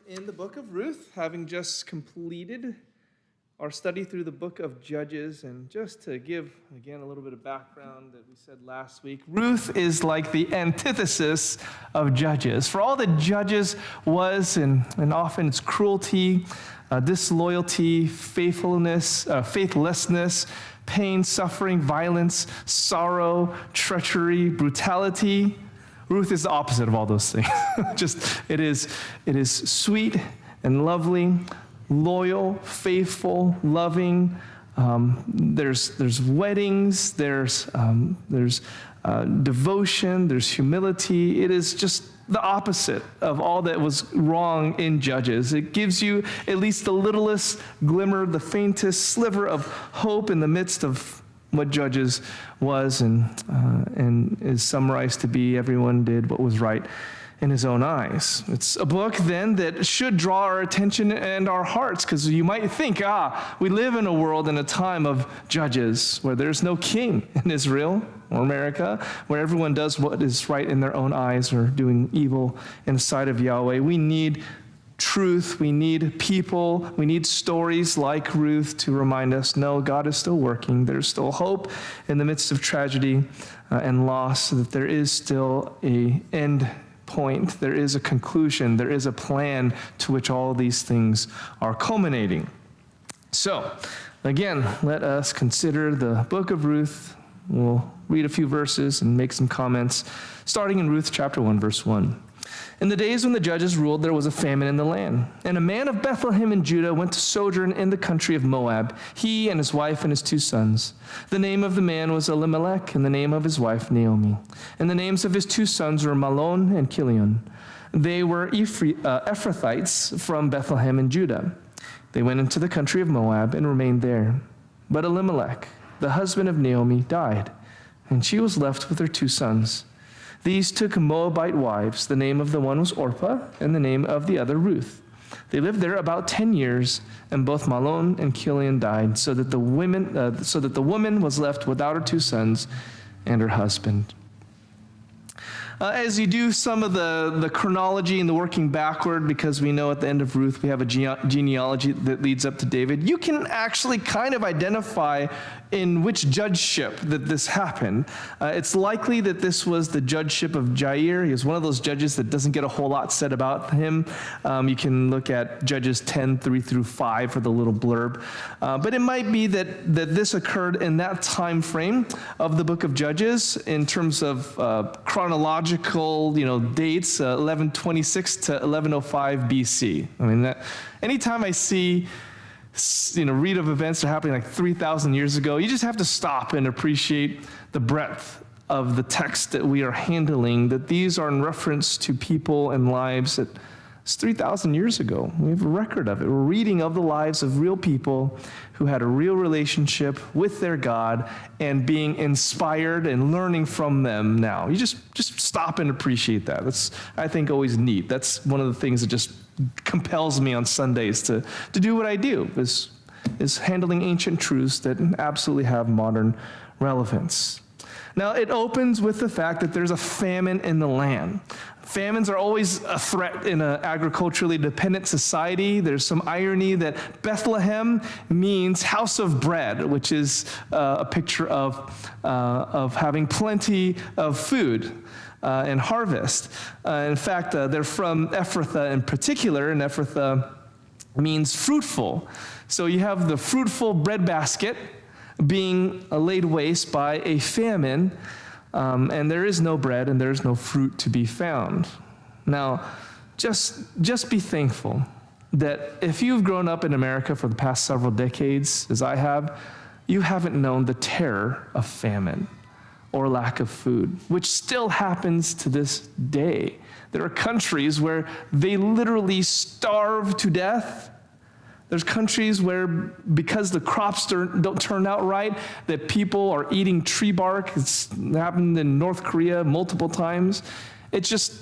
in the book of Ruth, having just completed our study through the book of Judges. And just to give, again, a little bit of background that we said last week, Ruth is like the antithesis of Judges. For all that Judges was, and often it's cruelty, disloyalty, faithlessness, pain, suffering, violence, sorrow, treachery, brutality, Ruth is the opposite of all those things. It is sweet and lovely, loyal, faithful, loving. There's weddings. There's devotion. There's humility. It is just the opposite of all that was wrong in Judges. It gives you at least the littlest glimmer, the faintest sliver of hope in the midst of what Judges was, and is summarized to be everyone did what was right in his own eyes. It's a book then that should draw our attention and our hearts, because you might think, we live in a world in a time of judges where there's no king in Israel or America, where everyone does what is right in their own eyes or doing evil in the sight of Yahweh. We need truth, we need people, we need stories like Ruth to remind us, no, God is still working. There's still hope in the midst of tragedy and loss, so that there is still an end point, there is a conclusion, there is a plan to which all these things are culminating. So, again, let us consider the book of Ruth. We'll read a few verses and make some comments, starting in Ruth chapter 1, verse 1. In the days when the judges ruled, there was a famine in the land. And a man of Bethlehem in Judah went to sojourn in the country of Moab, he and his wife and his 2 sons. The name of the man was Elimelech, and the name of his wife Naomi. And the names of his 2 sons were Mahlon and Chilion. They were Ephrathites from Bethlehem in Judah. They went into the country of Moab and remained there. But Elimelech, the husband of Naomi, died, and she was left with her 2 sons. These took Moabite wives. The name of the one was Orpah, and the name of the other Ruth. They lived there about 10 years, and both Mahlon and Chilion died, so that the woman was left without her 2 sons and her husband. As you do some of the chronology and the working backward, because we know at the end of Ruth we have a genealogy that leads up to David, you can actually kind of identify in which judgeship that this happened. It's likely that this was the judgeship of Jair. He was one of those judges that doesn't get a whole lot said about him. You can look at Judges 10, 3 through 5 for the little blurb. But it might be that this occurred in that time frame of the book of Judges in terms of chronological, dates, 1126 to 1105 BC. I mean, anytime I see read of events that are happening like 3,000 years ago, you just have to stop and appreciate the breadth of the text that we are handling, that these are in reference to people and lives that it's 3,000 years ago. We have a record of it. We're reading of the lives of real people who had a real relationship with their God and being inspired and learning from them now. You just stop and appreciate that. That's, I think, always neat. That's one of the things that just compels me on Sundays to do what I do, is handling ancient truths that absolutely have modern relevance. Now, it opens with the fact that there's a famine in the land. Famines are always a threat in an agriculturally dependent society. There's some irony that Bethlehem means house of bread, which is a picture of having plenty of food and harvest. In fact, they're from Ephrathah in particular, and Ephrathah means fruitful. So you have the fruitful breadbasket being laid waste by a famine, and there is no bread and there is no fruit to be found. Now, just be thankful that if you've grown up in America for the past several decades, as I have, you haven't known the terror of famine or lack of food, which still happens to this day. There are countries where they literally starve to death. There's countries where, because the crops don't turn out right, that people are eating tree bark. It's happened in North Korea multiple times. It's just,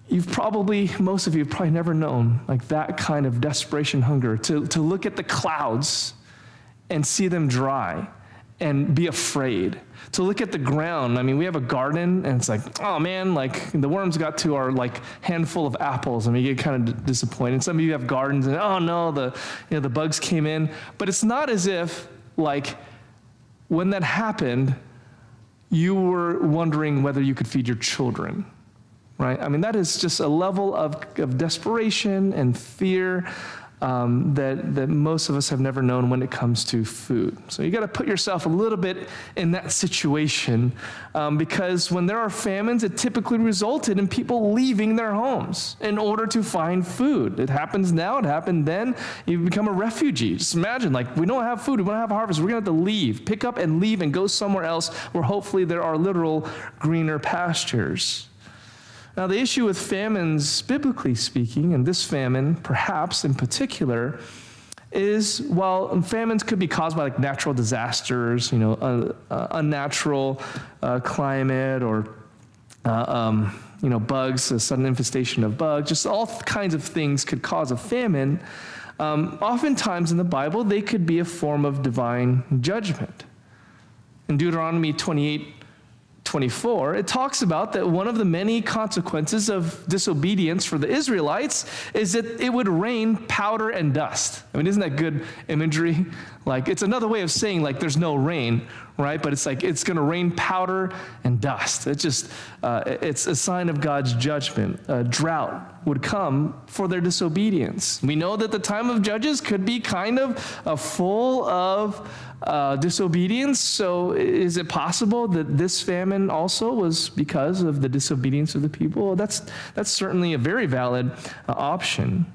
most of you have probably never known like that kind of desperation hunger, to look at the clouds and see them dry, and be afraid. To look at the ground. I mean, we have a garden, and it's like, oh man, like the worms got to our like handful of apples, and we get kind of disappointed. Some of you have gardens, and oh no, the bugs came in. But it's not as if like when that happened, you were wondering whether you could feed your children, right? I mean, that is just a level of desperation and fear that most of us have never known when it comes to food. So you got to put yourself a little bit in that situation because when there are famines, it typically resulted in people leaving their homes in order to find food. It happens now, it happened then. You become a refugee. Just imagine, like, we don't have food, we don't have a harvest, we're going to have to leave, pick up and leave and go somewhere else where hopefully there are literal greener pastures. Now, the issue with famines, biblically speaking, and this famine, perhaps in particular, is while famines could be caused by like natural disasters, unnatural climate, or bugs, a sudden infestation of bugs, just all kinds of things could cause a famine. Oftentimes in the Bible, they could be a form of divine judgment. In Deuteronomy 28:24, it talks about that one of the many consequences of disobedience for the Israelites is that it would rain powder and dust. I mean, isn't that good imagery? Like, it's another way of saying, like, there's no rain, right? But it's like, it's going to rain powder and dust. It's just, it's a sign of God's judgment. A drought would come for their disobedience. We know that the time of Judges could be kind of full of disobedience. So is it possible that this famine also was because of the disobedience of the people? That's certainly a very valid option.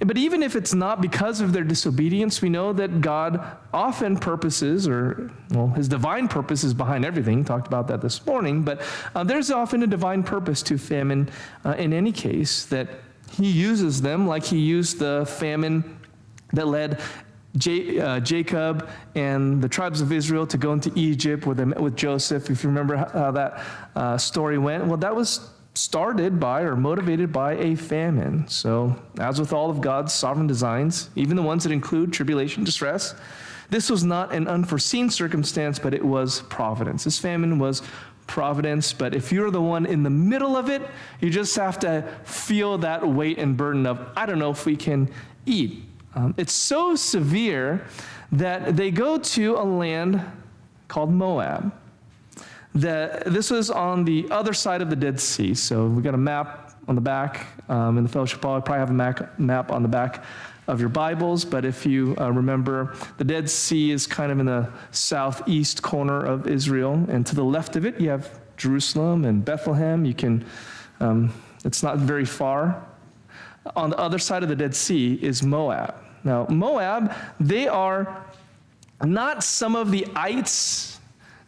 But even if it's not because of their disobedience, we know that God often purposes, his divine purpose is behind everything. Talked about that this morning. But there's often a divine purpose to famine in any case, that he uses them like he used the famine that led Jacob and the tribes of Israel to go into Egypt where they met with Joseph. If you remember how that story went, well, that was started by or motivated by a famine. So as with all of God's sovereign designs, even the ones that include tribulation, distress, this was not an unforeseen circumstance, but it was providence. This famine was providence, but if you're the one in the middle of it, you just have to feel that weight and burden of, I don't know if we can eat. It's so severe that they go to a land called Moab. This was on the other side of the Dead Sea. So we got a map on the back in the fellowship hall. I probably have a map on the back of your Bibles, but if you remember, the Dead Sea is kind of in the southeast corner of Israel, and to the left of it, you have Jerusalem and Bethlehem. It's not very far. On the other side of the Dead Sea is Moab. Now, Moab, they are not some of the ites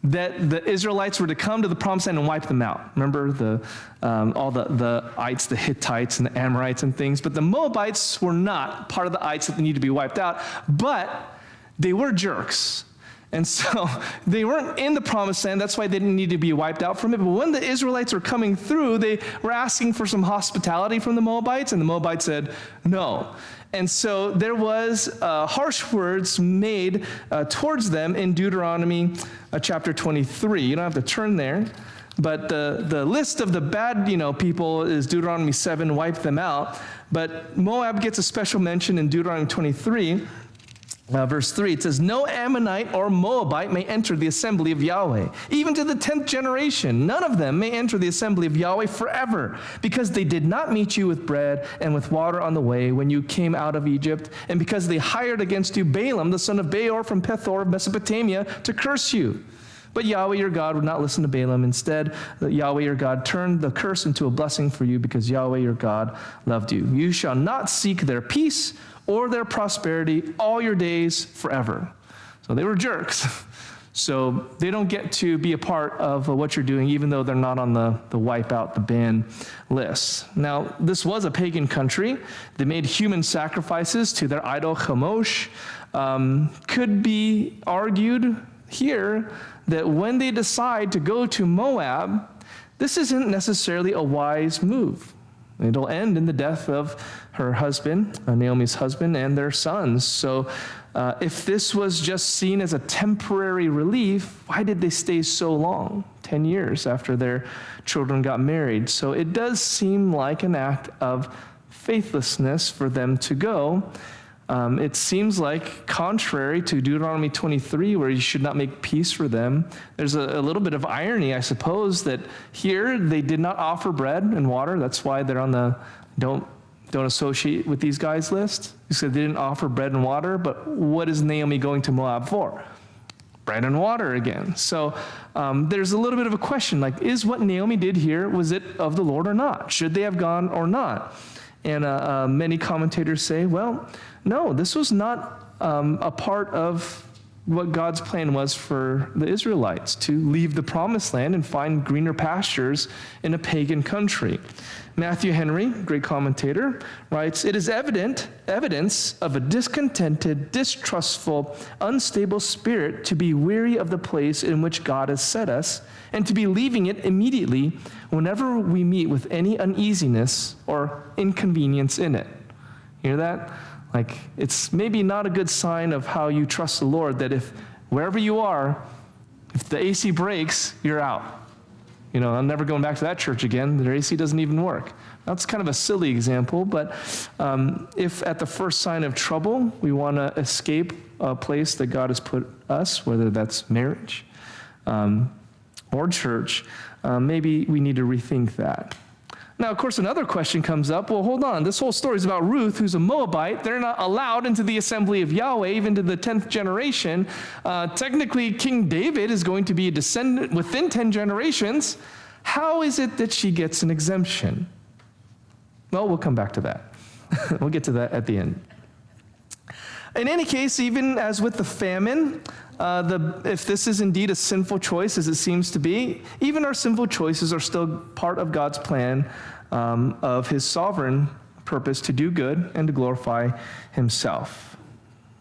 that the Israelites were to come to the promised land and wipe them out. Remember all the ites, the Hittites and the Amorites and things, but the Moabites were not part of the ites that need to be wiped out, but they were jerks. And so they weren't in the promised land. That's why they didn't need to be wiped out from it. But when the Israelites were coming through, they were asking for some hospitality from the Moabites, and the Moabites said no. And so there was harsh words made towards them in Deuteronomy chapter 23. You don't have to turn there. But the list of the bad people is Deuteronomy 7, wipe them out. But Moab gets a special mention in Deuteronomy 23. Verse 3, it says, no Ammonite or Moabite may enter the assembly of Yahweh. Even to the 10th generation, none of them may enter the assembly of Yahweh forever, because they did not meet you with bread and with water on the way when you came out of Egypt, and because they hired against you Balaam, the son of Beor from Pethor of Mesopotamia, to curse you. But Yahweh your God would not listen to Balaam. Instead, Yahweh your God turned the curse into a blessing for you, because Yahweh your God loved you. You shall not seek their peace or their prosperity all your days forever. So they were jerks. So they don't get to be a part of what you're doing, even though they're not on the wipe out, the ban list. Now, this was a pagan country. They made human sacrifices to their idol Chemosh. Could be argued here that when they decide to go to Moab, this isn't necessarily a wise move. It'll end in the death of her husband, Naomi's husband, and their sons. So if this was just seen as a temporary relief, why did they stay so long, 10 years after their children got married? So it does seem like an act of faithlessness for them to go. It seems like contrary to Deuteronomy 23, where you should not make peace for them. There's a little bit of irony, I suppose, that here they did not offer bread and water. That's why they're on the don't associate with these guys list. He said they didn't offer bread and water, but what is Naomi going to Moab for? Bread and water again. So there's a little bit of a question, like, is what Naomi did here, was it of the Lord or not? Should they have gone or not? And many commentators say, well, no, this was not a part of what God's plan was for the Israelites, to leave the promised land and find greener pastures in a pagan country. Matthew Henry, great commentator, writes, "It is evidence of a discontented, distrustful, unstable spirit to be weary of the place in which God has set us, and to be leaving it immediately whenever we meet with any uneasiness or inconvenience in it." Hear that? Like, it's maybe not a good sign of how you trust the Lord that if wherever you are, if the AC breaks, you're out. You know, I'm never going back to that church again. Their AC doesn't even work. That's kind of a silly example, but if at the first sign of trouble, we want to escape a place that God has put us, whether that's marriage or church, maybe we need to rethink that. Now, of course, another question comes up. Well, hold on. This whole story is about Ruth, who's a Moabite. They're not allowed into the assembly of Yahweh, even to the 10th generation. Technically, King David is going to be a descendant within 10 generations. How is it that she gets an exemption? Well, we'll come back to that. We'll get to that at the end. In any case, even as with the famine, if this is indeed a sinful choice, as it seems to be, even our sinful choices are still part of God's plan of his sovereign purpose to do good and to glorify himself.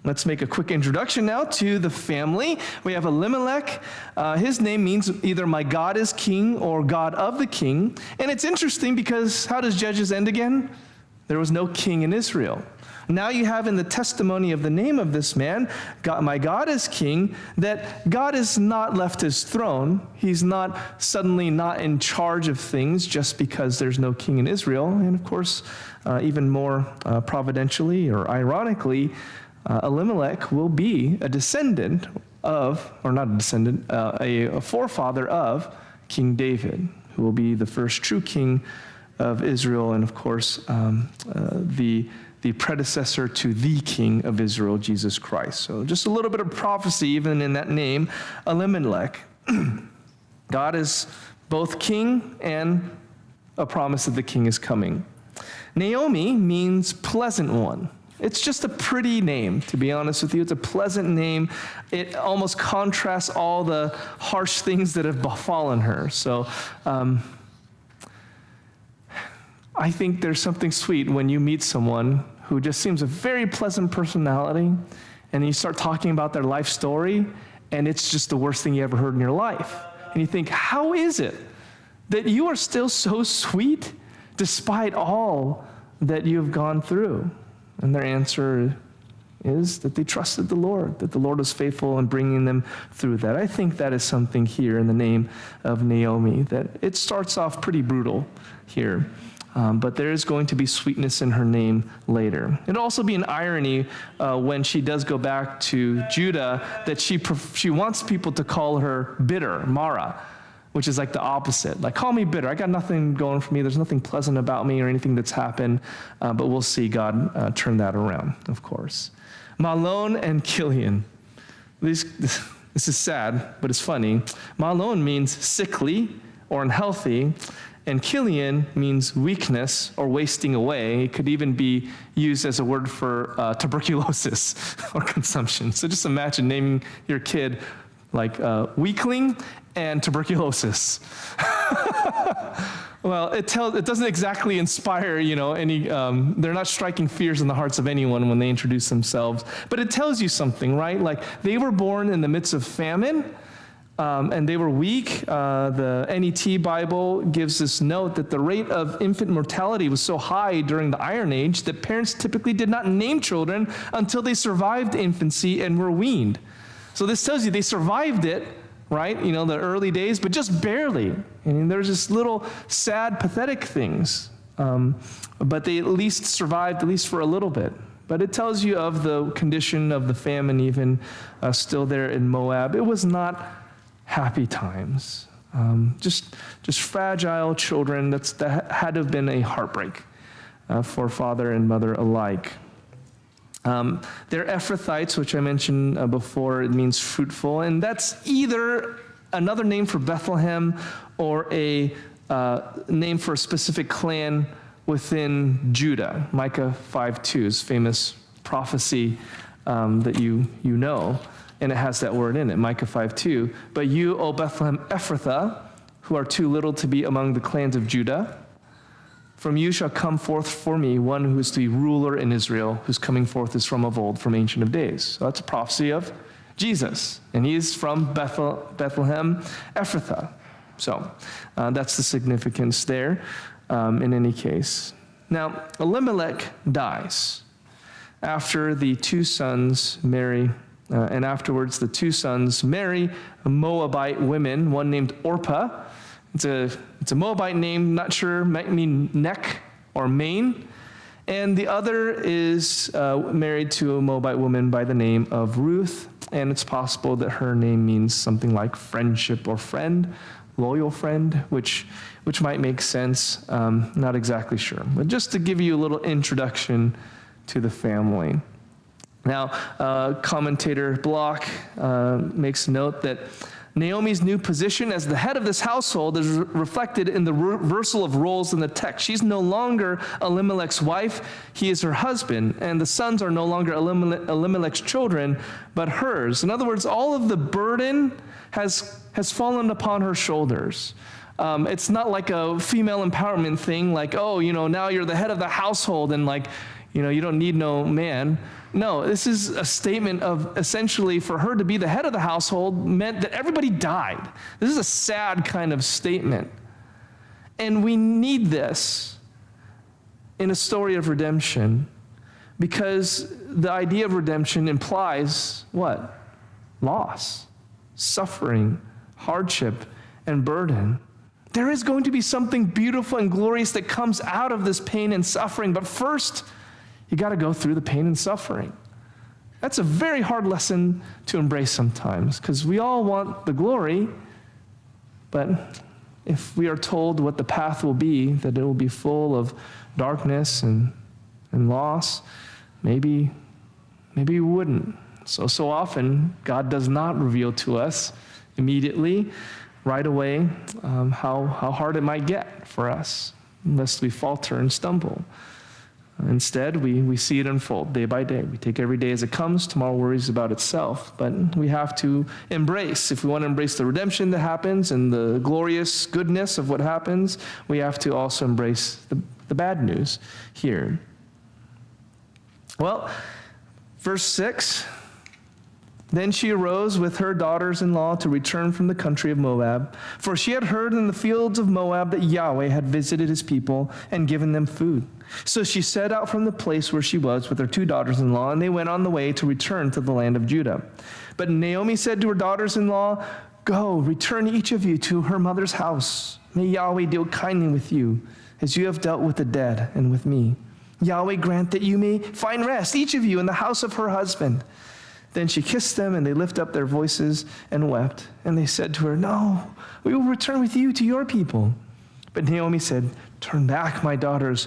Let's make a quick introduction now to the family. We have Elimelech. His name means either my God is king or God of the king. And it's interesting because how does Judges end again? There was no king in Israel. Now you have in the testimony of the name of this man, God, my God is king, that God has not left his throne. He's not suddenly not in charge of things just because there's no king in Israel. And of course, even more providentially or ironically, Elimelech will be a descendant of, or not a descendant, a forefather of King David, who will be the first true king of Israel, and of course, the predecessor to the King of Israel, Jesus Christ. So just a little bit of prophecy even in that name, Elimelech. God is both king and a promise that the king is coming. Naomi means pleasant one. It's just a pretty name, to be honest with you. It's a pleasant name. It almost contrasts all the harsh things that have befallen her. So I think there's something sweet when you meet someone who just seems a very pleasant personality, and you start talking about their life story, and it's just the worst thing you ever heard in your life. And you think, how is it that you are still so sweet despite all that you've gone through? And their answer is that they trusted the Lord, that the Lord was faithful in bringing them through that. I think that is something here in the name of Naomi, that it starts off pretty brutal here. But there is going to be sweetness in her name later. It'll also be an irony when she does go back to Judah that she wants people to call her bitter, Mara, which is like the opposite. Like, call me bitter. I got nothing going for me. There's nothing pleasant about me or anything that's happened. But we'll see God turn that around, of course. Mahlon and Kilian. This is sad, but it's funny. Mahlon means sickly or unhealthy. And Kilian means weakness or wasting away. It could even be used as a word for tuberculosis or consumption. So just imagine naming your kid like weakling and tuberculosis. Well, it doesn't exactly inspire, any, they're not striking fears in the hearts of anyone when they introduce themselves. But it tells you something, right? Like, they were born in the midst of famine. and they were weak. The NET Bible gives this note that the rate of infant mortality was so high during the Iron Age that parents typically did not name children until they survived infancy and were weaned. So this tells you they survived it, right? You know, the early days, but just barely. I mean, there's just little sad, pathetic things. But they at least survived, at least for a little bit. But it tells you of the condition of the famine even still there in Moab. It was not happy times. Just fragile children. That had to have been a heartbreak for father and mother alike. They're Ephrathites, which I mentioned before. It means fruitful. And that's either another name for Bethlehem or a name for a specific clan within Judah. Micah 5:2 is famous prophecy that you know, and it has that word in it, Micah 5:2. But you, O Bethlehem Ephrathah, who are too little to be among the clans of Judah, from you shall come forth for me one who is to be ruler in Israel, whose coming forth is from of old, from Ancient of Days. So that's a prophecy of Jesus, and he is from Bethlehem Ephrathah. So that's the significance there in any case. Now, Elimelech dies after the two sons marry, and afterwards the two sons marry Moabite women, one named Orpah. It's a Moabite name, not sure, might mean neck or mane. And the other is married to a Moabite woman by the name of Ruth, and it's possible that her name means something like friendship or friend, loyal friend, which might make sense. Not exactly sure. But just to give you a little introduction to the family. Now, commentator Block makes note that Naomi's new position as the head of this household is reflected in the reversal of roles in the text. She's no longer Elimelech's wife, he is her husband, and the sons are no longer Elimelech's children, but hers. In other words, all of the burden has fallen upon her shoulders. It's not like a female empowerment thing, like, oh, now you're the head of the household and you don't need no man. No, this is a statement of essentially for her to be the head of the household meant that everybody died. This is a sad kind of statement. And we need this in a story of redemption because the idea of redemption implies what? Loss, suffering, hardship, and burden. There is going to be something beautiful and glorious that comes out of this pain and suffering, but first, you got to go through the pain and suffering. That's a very hard lesson to embrace sometimes because we all want the glory, but if we are told what the path will be, that it will be full of darkness and loss, maybe we wouldn't. So often, God does not reveal to us immediately, right away, how hard it might get for us, lest we falter and stumble. Instead, we see it unfold day by day. We take every day as it comes. Tomorrow worries about itself. But we have to embrace, if we want to embrace the redemption that happens and the glorious goodness of what happens, we have to also embrace the bad news here. Well, verse 6, then she arose with her daughters-in-law to return from the country of Moab, for she had heard in the fields of Moab that Yahweh had visited his people and given them food. So she set out from the place where she was with her two daughters-in-law, and they went on the way to return to the land of Judah. But Naomi said to her daughters-in-law, go, return each of you to her mother's house. May Yahweh deal kindly with you, as you have dealt with the dead and with me. Yahweh grant that you may find rest, each of you, in the house of her husband. Then she kissed them, and they lifted up their voices and wept. And they said to her, no, we will return with you to your people. But Naomi said, turn back, my daughters.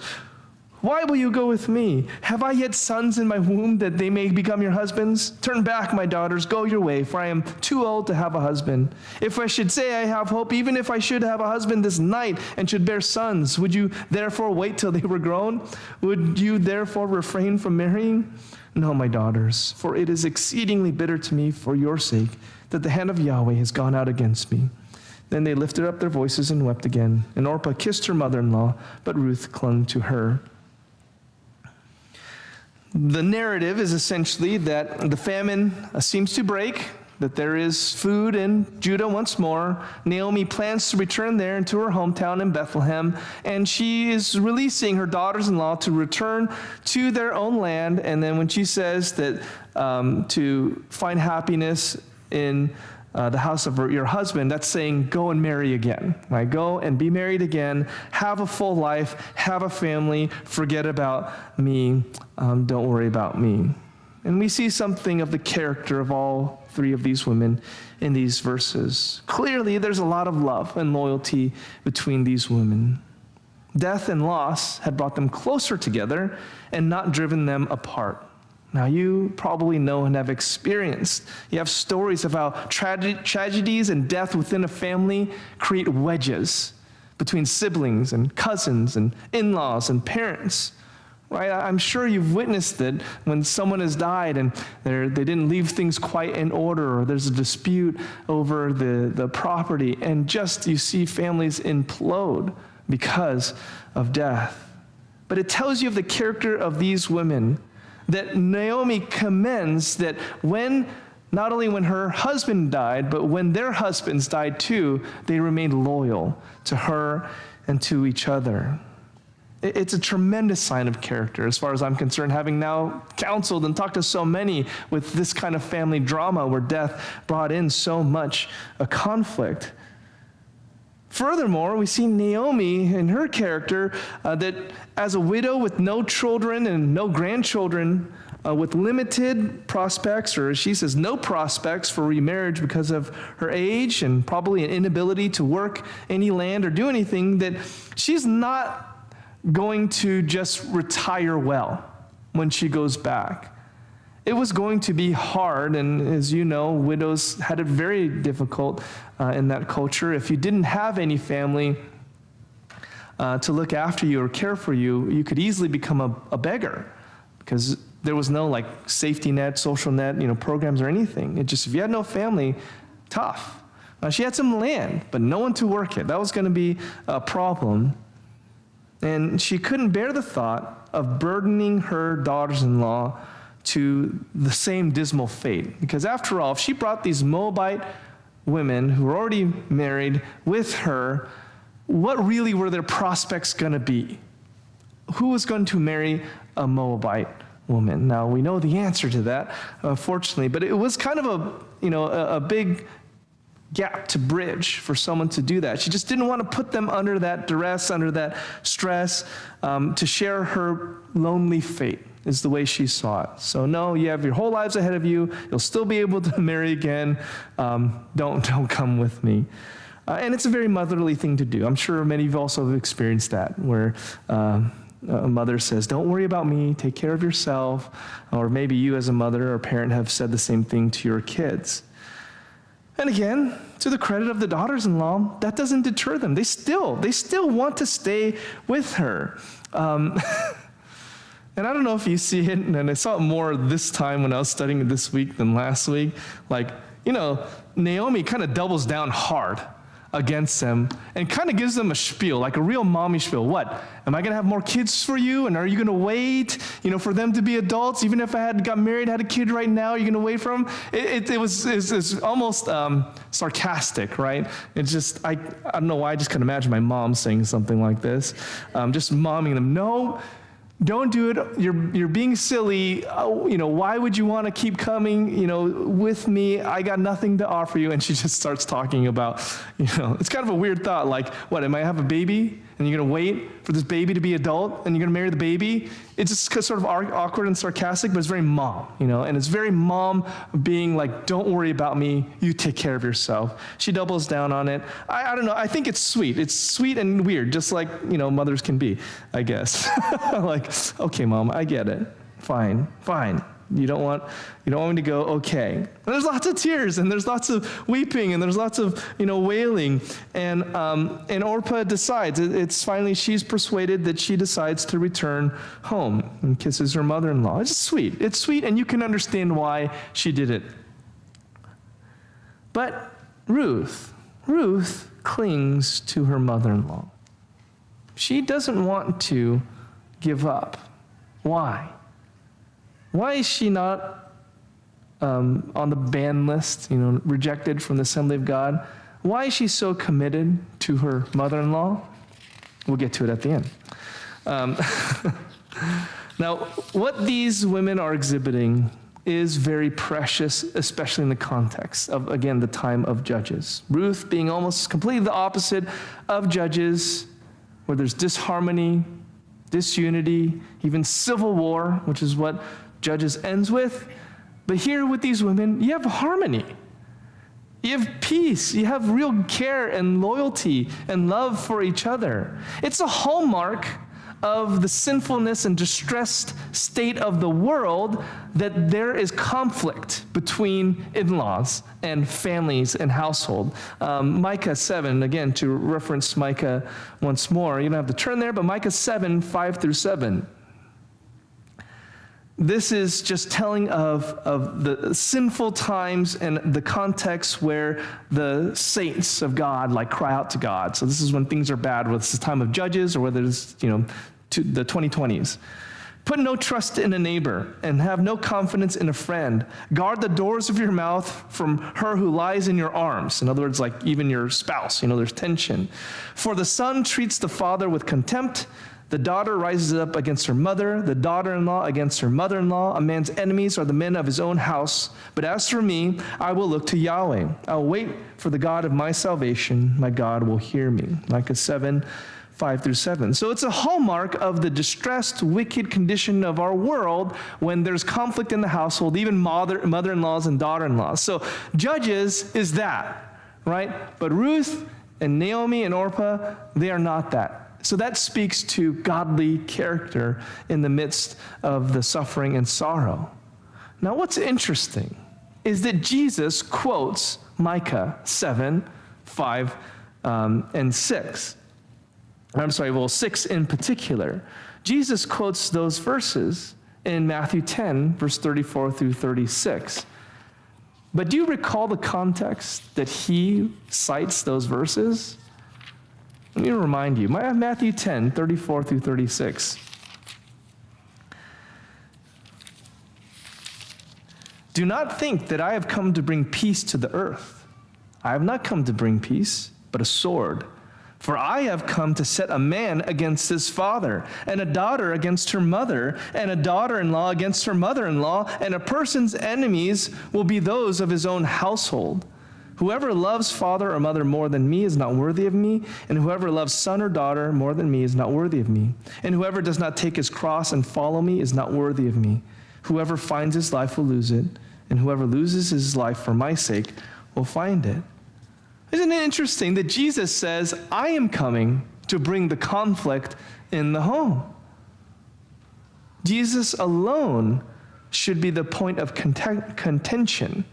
Why will you go with me? Have I yet sons in my womb that they may become your husbands? Turn back, my daughters, go your way, for I am too old to have a husband. If I should say I have hope, even if I should have a husband this night and should bear sons, would you therefore wait till they were grown? Would you therefore refrain from marrying? No, my daughters, for it is exceedingly bitter to me for your sake that the hand of Yahweh has gone out against me. Then they lifted up their voices and wept again. And Orpah kissed her mother-in-law, but Ruth clung to her. The narrative is essentially that the famine seems to break. that there is food in Judah once more. Naomi plans to return there into her hometown in Bethlehem, and she is releasing her daughters-in-law to return to their own land. And then when she says that to find happiness in the house of your husband, that's saying go and marry again. Right? Go and be married again, have a full life, have a family, forget about me, don't worry about me. And we see something of the character of all three of these women in these verses. Clearly, there's a lot of love and loyalty between these women. Death and loss had brought them closer together and not driven them apart. Now, you probably know and have experienced. You have stories of how tragedies and death within a family create wedges between siblings and cousins and in-laws and parents. Right? I'm sure you've witnessed it when someone has died and they didn't leave things quite in order, or there's a dispute over the property, and just you see families implode because of death. But it tells you of the character of these women that Naomi commends, that not only when her husband died, but when their husbands died too, they remained loyal to her and to each other. It's a tremendous sign of character as far as I'm concerned, having now counseled and talked to so many with this kind of family drama where death brought in so much a conflict. Furthermore, we see Naomi in her character that as a widow with no children and no grandchildren, with limited prospects, or as she says, no prospects for remarriage because of her age and probably an inability to work any land or do anything, that she's not going to just retire well when she goes back. It was going to be hard, and as you know, widows had it very difficult in that culture. If you didn't have any family to look after you or care for you, you could easily become a beggar, because there was no like safety net, social net, programs or anything. It just, if you had no family, tough. She had some land, but no one to work it. That was going to be a problem. And she couldn't bear the thought of burdening her daughters-in-law to the same dismal fate. Because after all, if she brought these Moabite women who were already married with her, what really were their prospects going to be? Who was going to marry a Moabite woman? Now, we know the answer to that, fortunately, but it was kind of a big gap to bridge for someone to do that. She just didn't want to put them under that duress, under that stress, to share her lonely fate, is the way she saw it. So no, you have your whole lives ahead of you. You'll still be able to marry again. Don't come with me. And it's a very motherly thing to do. I'm sure many of you also have experienced that, where a mother says, don't worry about me, take care of yourself. Or maybe you as a mother or parent have said the same thing to your kids. And again, to the credit of the daughters-in-law, that doesn't deter them. They still want to stay with her. And I don't know if you see it, and I saw it more this time when I was studying it this week than last week. Naomi kind of doubles down hard against them and kind of gives them a spiel, like a real mommy spiel. What? Am I going to have more kids for you? And are you going to wait, for them to be adults? Even if I got married, had a kid right now, you're going to wait for them? It's almost sarcastic, right? It's just, I don't know why, I just can imagine my mom saying something like this, just momming them. No, don't do it. You're being silly. Why would you want to keep coming, with me? I got nothing to offer you. And she just starts talking about, it's kind of a weird thought. Like, what, am I have a baby? And you're going to wait for this baby to be adult? And you're going to marry the baby? It's just sort of awkward and sarcastic, but it's very mom, and it's very mom being like, don't worry about me. You take care of yourself. She doubles down on it. I don't know. I think it's sweet. It's sweet and weird, just like, mothers can be, I guess. Like, okay, Mom, I get it. Fine. You don't want me to go, okay. And there's lots of tears, and there's lots of weeping, and there's lots of, wailing. And Orpah decides, she's persuaded that she decides to return home and kisses her mother-in-law. It's sweet. It's sweet, and you can understand why she did it. But Ruth clings to her mother-in-law. She doesn't want to give up. Why? Why is she not on the ban list, rejected from the assembly of God. Why is she so committed to her mother-in-law? We'll get to it at the end. Now, what these women are exhibiting is very precious, especially in the context of, again, the time of Judges. Ruth being almost completely the opposite of Judges, where there's disharmony, disunity, even civil war, which is what Judges ends with. But here with these women, you have harmony. You have peace. You have real care and loyalty and love for each other. It's a hallmark of the sinfulness and distressed state of the world that there is conflict between in-laws and families and household. Micah 7, again, to reference Micah once more, you don't have to turn there, but Micah 7, 5 through 7. This is just telling of the sinful times and the context where the saints of God cry out to God. So this is when things are bad, whether it's the time of Judges or whether it's, the 2020s. Put no trust in a neighbor and have no confidence in a friend. Guard the doors of your mouth from her who lies in your arms. In other words, even your spouse, there's tension. For the son treats the father with contempt. The daughter rises up against her mother, the daughter-in-law against her mother-in-law. A man's enemies are the men of his own house. But as for me, I will look to Yahweh. I will wait for the God of my salvation. My God will hear me. Micah 7, 5 through 7. So it's a hallmark of the distressed, wicked condition of our world when there's conflict in the household, even mother-in-laws and daughter-in-laws. So Judges is that, right? But Ruth and Naomi and Orpah, they are not that. So that speaks to godly character in the midst of the suffering and sorrow. Now what's interesting is that Jesus quotes Micah 7, 5, and 6. 6 in particular. Jesus quotes those verses in Matthew 10, verse 34 through 36. But do you recall the context that he cites those verses? Let me remind you. Matthew 10, 34 through 36. Do not think that I have come to bring peace to the earth. I have not come to bring peace, but a sword. For I have come to set a man against his father, and a daughter against her mother, and a daughter-in-law against her mother-in-law, and a person's enemies will be those of his own household. Whoever loves father or mother more than me is not worthy of me, and whoever loves son or daughter more than me is not worthy of me. And whoever does not take his cross and follow me is not worthy of me. Whoever finds his life will lose it, and whoever loses his life for my sake will find it. Isn't it interesting that Jesus says, I am coming to bring the conflict in the home? Jesus alone should be the point of contention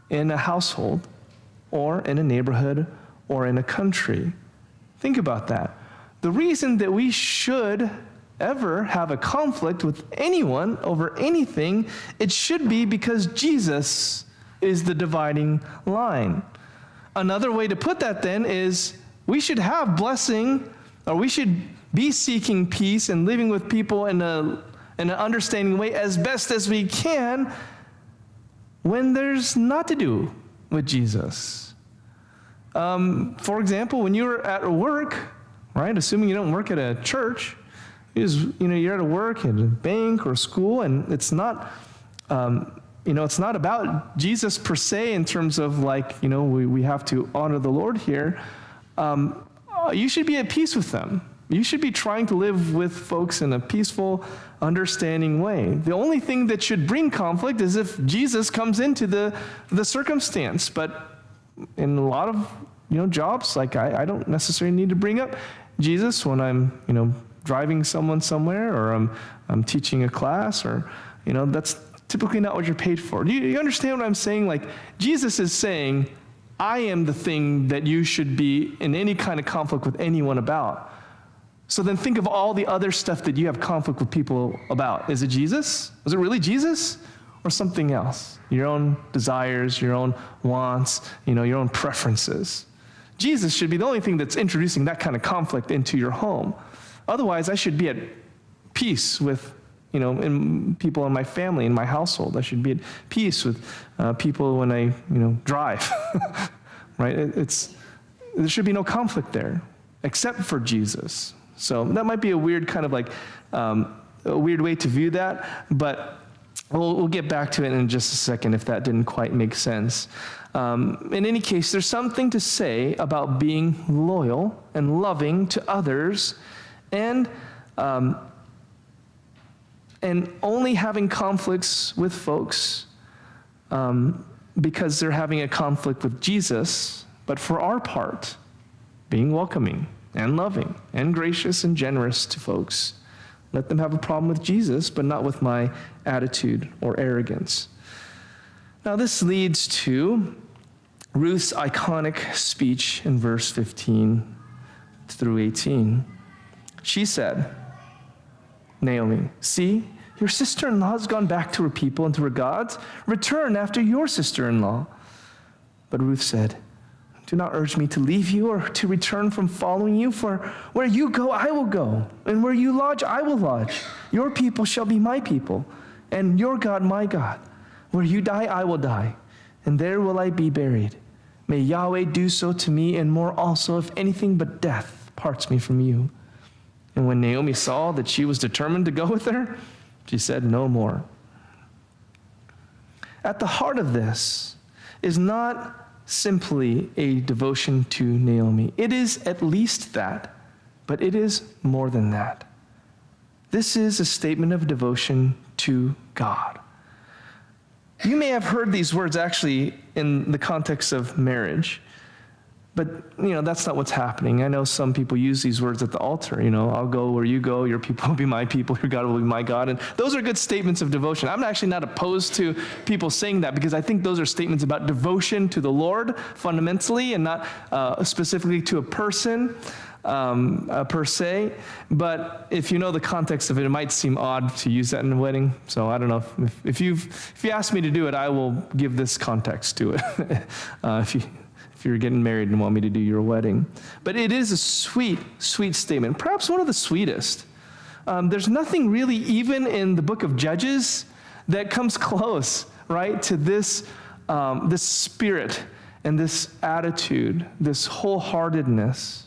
in a household or in a neighborhood or in a country. Think about that. The reason that we should ever have a conflict with anyone over anything, it should be because Jesus is the dividing line. Another way to put that then is we should have blessing, or we should be seeking peace and living with people in an understanding way as best as we can when there's not to do with Jesus. For example, when you're at work, right, assuming you don't work at a church, you're at a work at a bank or a school, and it's not it's not about Jesus per se in terms of we have to honor the Lord here. You should be at peace with them. You should be trying to live with folks in a peaceful, understanding way. The only thing that should bring conflict is if Jesus comes into the circumstance. But in a lot of jobs, I don't necessarily need to bring up Jesus when I'm driving someone somewhere, or I'm teaching a class, or that's typically not what you're paid for. Do you understand what I'm saying? Jesus is saying, I am the thing that you should be in any kind of conflict with anyone about. So then think of all the other stuff that you have conflict with people about. Is it Jesus? Was it really Jesus? Or something else? Your own desires, your own wants, your own preferences. Jesus should be the only thing that's introducing that kind of conflict into your home. Otherwise, I should be at peace with in people in my family, in my household. I should be at peace with people when I, drive, right? There should be no conflict there, except for Jesus. So that might be a weird kind of a weird way to view that, but we'll get back to it in just a second if that didn't quite make sense. In any case, there's something to say about being loyal and loving to others and only having conflicts with folks because they're having a conflict with Jesus, but for our part, being welcoming and loving and gracious and generous to folks. Let them have a problem with Jesus, but not with my attitude or arrogance. Now, this leads to Ruth's iconic speech in verse 15 through 18. She said, Naomi, see, your sister-in-law has gone back to her people and to her gods. Return after your sister-in-law. But Ruth said, do not urge me to leave you or to return from following you, for where you go, I will go, and where you lodge, I will lodge. Your people shall be my people, and your God, my God. Where you die, I will die, and there will I be buried. May Yahweh do so to me, and more also, if anything but death parts me from you. And when Naomi saw that she was determined to go with her, she said no more. At the heart of this is not simply a devotion to Naomi. It is at least that, but it is more than that. This is a statement of devotion to God. You may have heard these words actually in the context of marriage, but that's not what's happening. I know some people use these words at the altar. I'll go where you go, your people will be my people, your God will be my God. And those are good statements of devotion. I'm actually not opposed to people saying that because I think those are statements about devotion to the Lord fundamentally and not specifically to a person per se. But if you know the context of it, it might seem odd to use that in a wedding. So I don't know. If you ask me to do it, I will give this context to it. If you're getting married and want me to do your wedding. But it is a sweet, sweet statement, perhaps one of the sweetest. There's nothing really even in the book of Judges that comes close, right, to this spirit and this attitude, this wholeheartedness.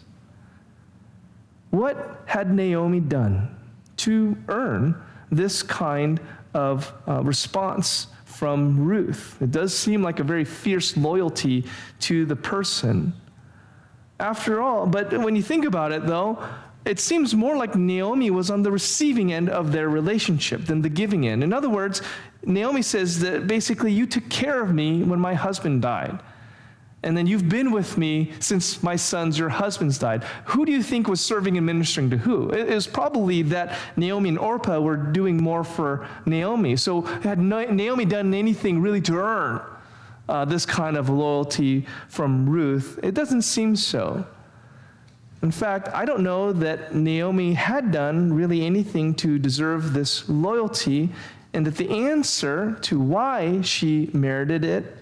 What had Naomi done to earn this kind of response from Ruth? It does seem like a very fierce loyalty to the person. After all, but when you think about it, though, it seems more like Naomi was on the receiving end of their relationship than the giving end. In other words, Naomi says that basically you took care of me when my husband died. And then you've been with me since my sons, your husbands died. Who do you think was serving and ministering to who? It was probably that Naomi and Orpah were doing more for Naomi. So had Naomi done anything really to earn this kind of loyalty from Ruth? It doesn't seem so. In fact, I don't know that Naomi had done really anything to deserve this loyalty, and that the answer to why she merited it,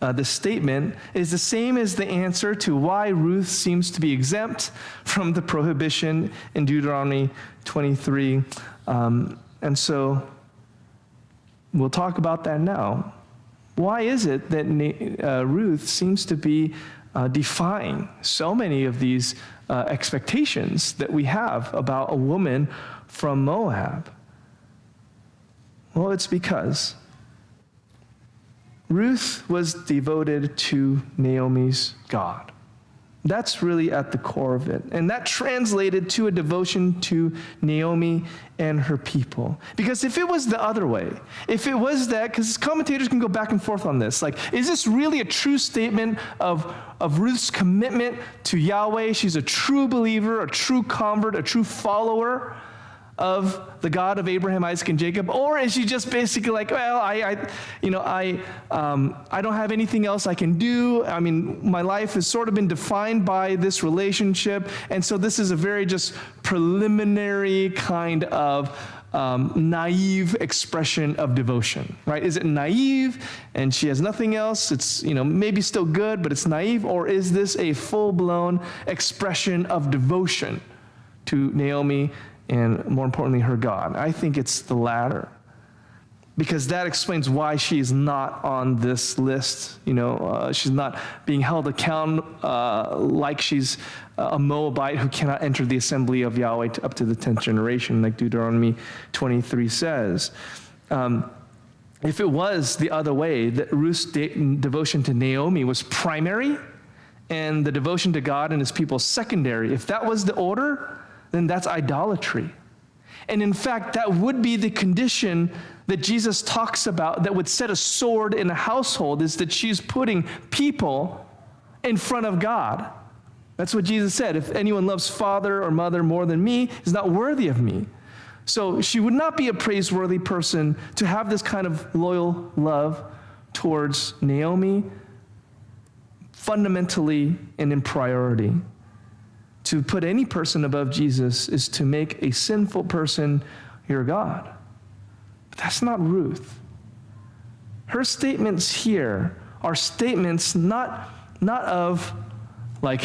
the statement, is the same as the answer to why Ruth seems to be exempt from the prohibition in Deuteronomy 23. And so we'll talk about that now. Why is it that Ruth seems to be defying so many of these expectations that we have about a woman from Moab? Well, it's because Ruth was devoted to Naomi's God. That's really at the core of it. And that translated to a devotion to Naomi and her people. Because if it was the other way, if it was that, because commentators can go back and forth on this, like, is this really a true statement of Ruth's commitment to Yahweh? She's a true believer, a true convert, a true follower of the God of Abraham, Isaac, and Jacob? Or is she just basically like, well, I don't have anything else I can do. I mean, my life has sort of been defined by this relationship, and so this is a very just preliminary kind of naive expression of devotion, right? Is it naive and she has nothing else? It's, maybe still good, but it's naive. Or is this a full-blown expression of devotion to Naomi and more importantly, her God. I think it's the latter, because that explains why she is not on this list. She's not being held account like she's a Moabite who cannot enter the assembly of Yahweh up to the 10th generation, like Deuteronomy 23 says. If it was the other way, that Ruth's devotion to Naomi was primary and the devotion to God and his people secondary, if that was the order, then that's idolatry. And in fact, that would be the condition that Jesus talks about that would set a sword in a household, is that she's putting people in front of God. That's what Jesus said. If anyone loves father or mother more than me, is not worthy of me. So she would not be a praiseworthy person to have this kind of loyal love towards Naomi, fundamentally and in priority. To put any person above Jesus is to make a sinful person your God. But that's not Ruth. Her statements here are statements not of like,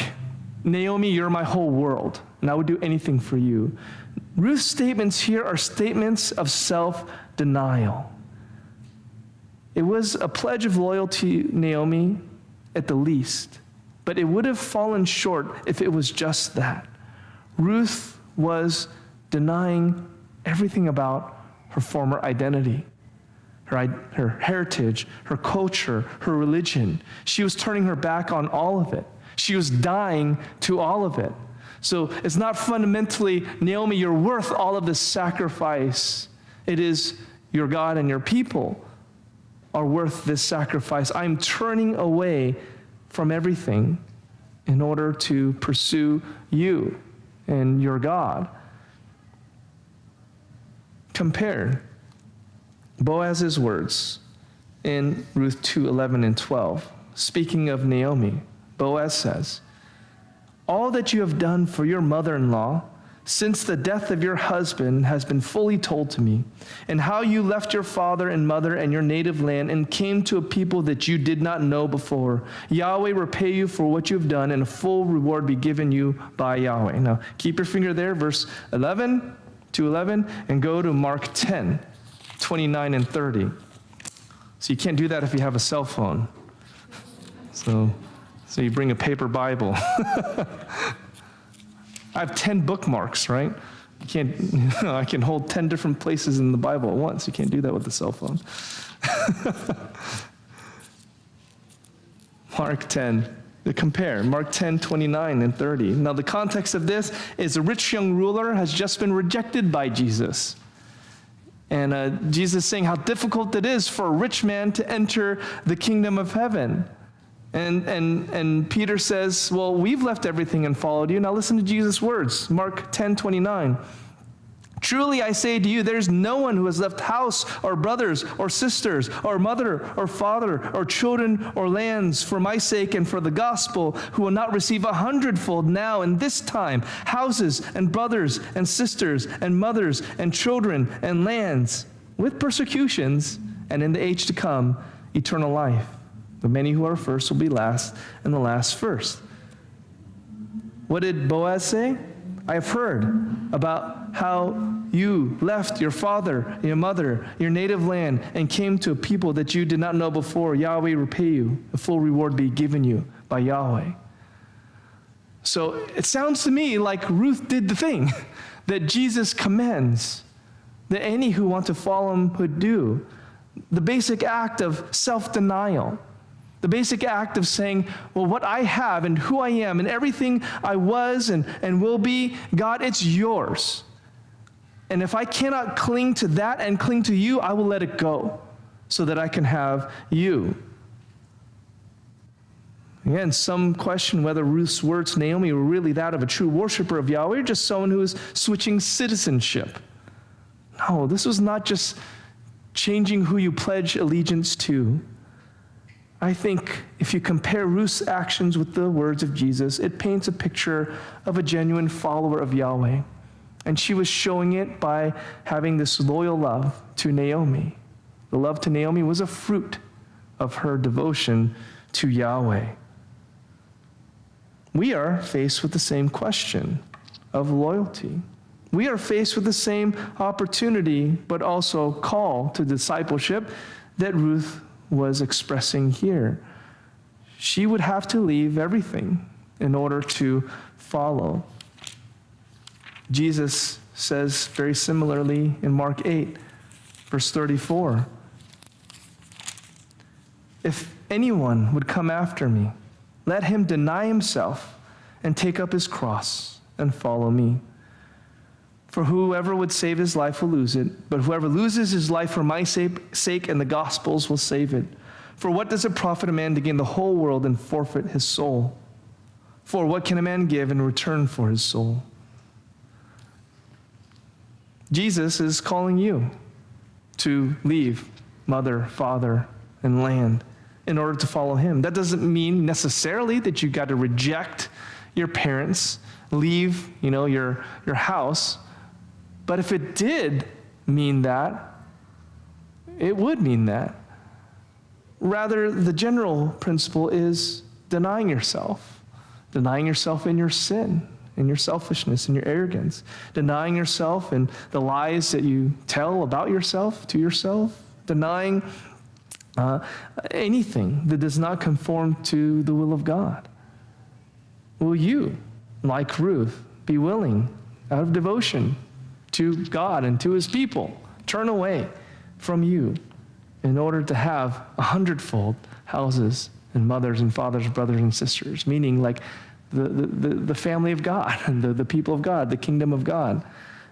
Naomi, you're my whole world, and I would do anything for you. Ruth's statements here are statements of self-denial. It was a pledge of loyalty to Naomi at the least, but it would have fallen short if it was just that. Ruth was denying everything about her former identity, her heritage, her culture, her religion. She was turning her back on all of it. She was dying to all of it. So it's not fundamentally, Naomi, you're worth all of this sacrifice. It is your God and your people are worth this sacrifice. I'm turning away from everything in order to pursue you and your God. Compare Boaz's words in Ruth 2:11 and 12. Speaking of Naomi, Boaz says, "All that you have done for your mother-in-law since the death of your husband has been fully told to me, and how you left your father and mother and your native land and came to a people that you did not know before. Yahweh repay you for what you have done, and a full reward be given you by Yahweh." Now, keep your finger there, verse 11, 2:11, and go to Mark 10, 29 and 30. So you can't do that if you have a cell phone. So you bring a paper Bible. I have 10 bookmarks, right? You can't, I can hold 10 different places in the Bible at once. You can't do that with the cell phone. Mark 10. Compare Mark 10, 29 and 30. Now the context of this is a rich young ruler has just been rejected by Jesus. And Jesus is saying how difficult it is for a rich man to enter the kingdom of heaven. And Peter says, well, we've left everything and followed you. Now listen to Jesus' words, Mark 10:29. "Truly I say to you, there's no one who has left house or brothers or sisters or mother or father or children or lands for my sake and for the gospel who will not receive 100-fold now in this time, houses and brothers and sisters and mothers and children and lands with persecutions, and in the age to come, eternal life. The many who are first will be last, and the last first." What did Boaz say? "I have heard about how you left your father, your mother, your native land, and came to a people that you did not know before. Yahweh repay you. A full reward be given you by Yahweh." So it sounds to me like Ruth did the thing that Jesus commends, that any who want to follow him would do. The basic act of self-denial. The basic act of saying, well, what I have and who I am and everything I was and will be, God, it's yours. And if I cannot cling to that and cling to you, I will let it go so that I can have you. Again, some question whether Ruth's words to Naomi were really that of a true worshiper of Yahweh or just someone who is switching citizenship. No, this was not just changing who you pledge allegiance to. I think if you compare Ruth's actions with the words of Jesus, it paints a picture of a genuine follower of Yahweh. And she was showing it by having this loyal love to Naomi. The love to Naomi was a fruit of her devotion to Yahweh. We are faced with the same question of loyalty. We are faced with the same opportunity, but also call to discipleship that Ruth was expressing here. She would have to leave everything in order to follow. Jesus says very similarly in Mark 8, verse 34, "If anyone would come after me, let him deny himself and take up his cross and follow me. For whoever would save his life will lose it, but whoever loses his life for my sake and the gospel's will save it. For what does it profit a man to gain the whole world and forfeit his soul? For what can a man give in return for his soul?" Jesus is calling you to leave mother, father, and land in order to follow him. That doesn't mean necessarily that you got to reject your parents, leave, your house. But if it did mean that, it would mean that. Rather, the general principle is denying yourself in your sin, in your selfishness, in your arrogance, denying yourself in the lies that you tell about yourself to yourself, denying anything that does not conform to the will of God. Will you, like Ruth, be willing, out of devotion to God and to his people, turn away from you in order to have 100-fold houses and mothers and fathers, brothers and sisters, meaning like the family of God and the people of God, the kingdom of God?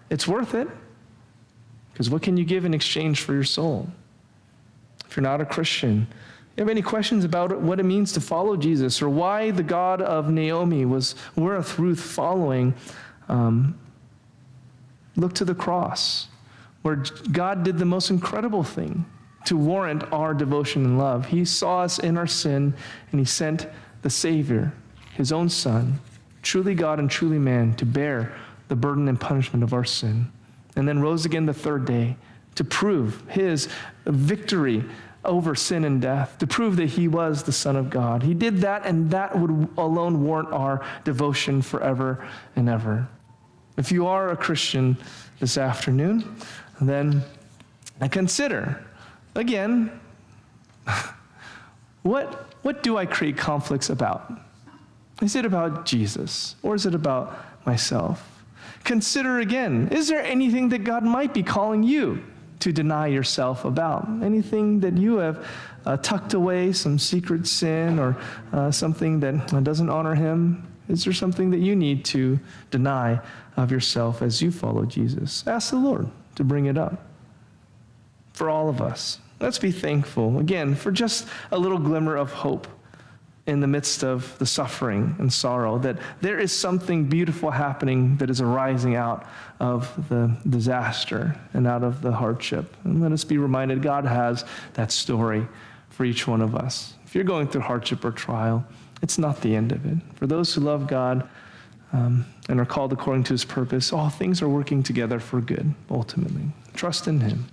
It's worth it, because what can you give in exchange for your soul? If you're not a Christian, you have any questions about what it means to follow Jesus, or why the God of Naomi was worth Ruth following, look to the cross, where God did the most incredible thing to warrant our devotion and love. He saw us in our sin, and he sent the Savior, his own Son, truly God and truly man, to bear the burden and punishment of our sin, and then rose again the third day to prove his victory over sin and death, to prove that he was the Son of God. He did that, and that would alone warrant our devotion forever and ever. If you are a Christian this afternoon, then consider, again, what do I create conflicts about? Is it about Jesus, or is it about myself? Consider again, is there anything that God might be calling you to deny yourself about? Anything that you have tucked away, some secret sin, or something that doesn't honor him? Is there something that you need to deny of yourself as you follow Jesus? Ask the Lord to bring it up. For all of us, let's be thankful, again, for just a little glimmer of hope in the midst of the suffering and sorrow, that there is something beautiful happening that is arising out of the disaster and out of the hardship. And let us be reminded God has that story for each one of us. If you're going through hardship or trial, it's not the end of it. For those who love God and are called according to his purpose, all things are working together for good, ultimately. Trust in him.